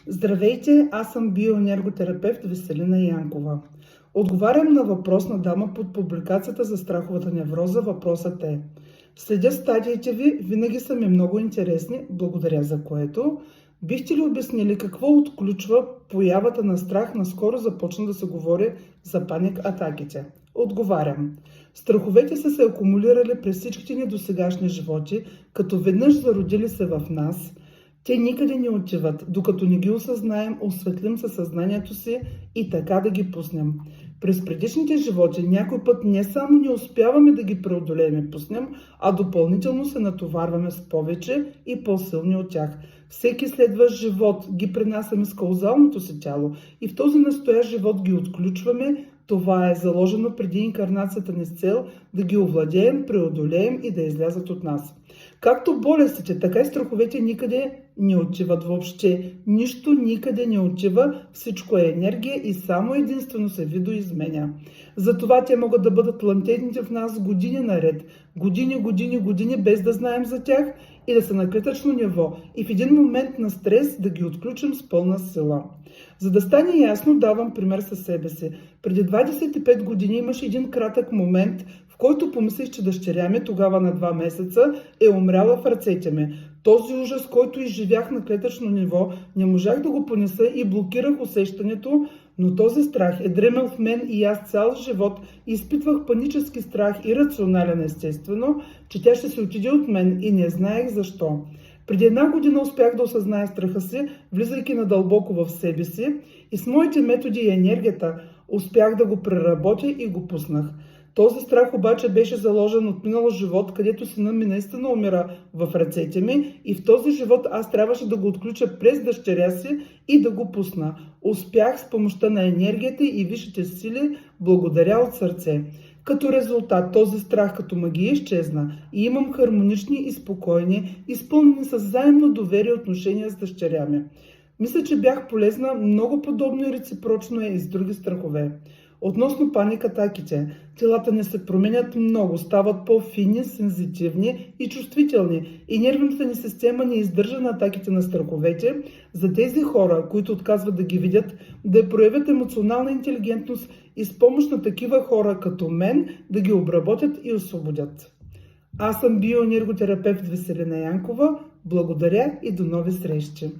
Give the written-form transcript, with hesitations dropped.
Здравейте, аз съм биоенерготерапевт Веселина Янкова. Отговарям на въпросна дама под публикацията за страховата невроза. Въпросът е: следя стадиите ви, винаги са ми много интересни, благодаря за което. Бихте ли обяснили какво отключва появата на страх? Наскоро започна да се говори за паник атаките. Отговарям. Страховете са се акумулирали през всичките ни досегашни животи, като веднъж зародили се в нас. Те никъде не отиват, докато не ги осъзнаем, осветлим със съзнанието си и така да ги пуснем. През предишните животи някой път не само не успяваме да ги преодолеем и пуснем, а допълнително се натоварваме с повече и по-силни от тях. Всеки следващ живот ги пренасяме с каузалното си тяло и в този настоящ живот ги отключваме. Това е заложено преди инкарнацията ни с цел да ги овладеем, преодолеем и да излязат от нас. Както болестите, така и страховете никъде не отиват въобще. Нищо никъде не отива, всичко е енергия и само единствено се видоизменя. Затова те могат да бъдат лантентните в нас години наред. Години, без да знаем за тях и да са на клетъчно ниво. И в един момент на стрес да ги отключим с пълна сила. За да стане ясно, давам пример със себе си. Преди 25 години имаше един кратък момент, в който помислих, че дъщеря ми, тогава на 2 месеца, е умряла в ръцете ми. Този ужас, който изживях на клетъчно ниво, не можах да го понеса и блокирах усещането, но този страх е дремел в мен и аз цял живот изпитвах панически страх и рационален естествено, че тя ще се отиде от мен и не знаех защо. Преди 1 година успях да осъзная страха си, влизайки надълбоко в себе си и с моите методи и енергията успях да го преработя и го пуснах. Този страх обаче беше заложен от минал живот, където сина ми наистина умира в ръцете ми и в този живот аз трябваше да го отключа през дъщеря си и да го пусна. Успях с помощта на енергията и висшите сили, благодаря от сърце. Като резултат този страх като магия изчезна и имам хармонични и спокойни, изпълнени с взаимно доверие отношения с дъщеря ми. Мисля, че бях полезна, много подобно и реципрочно е и с други страхове. Относно паник атаките, телата ни се променят много, стават по-фини, сензитивни и чувствителни и нервната ни система не издържа на атаките на страховете. За тези хора, които отказват да ги видят, да проявят емоционална интелигентност и с помощ на такива хора като мен да ги обработят и освободят. Аз съм биоенерготерапевт Веселина Янкова. Благодаря и до нови срещи!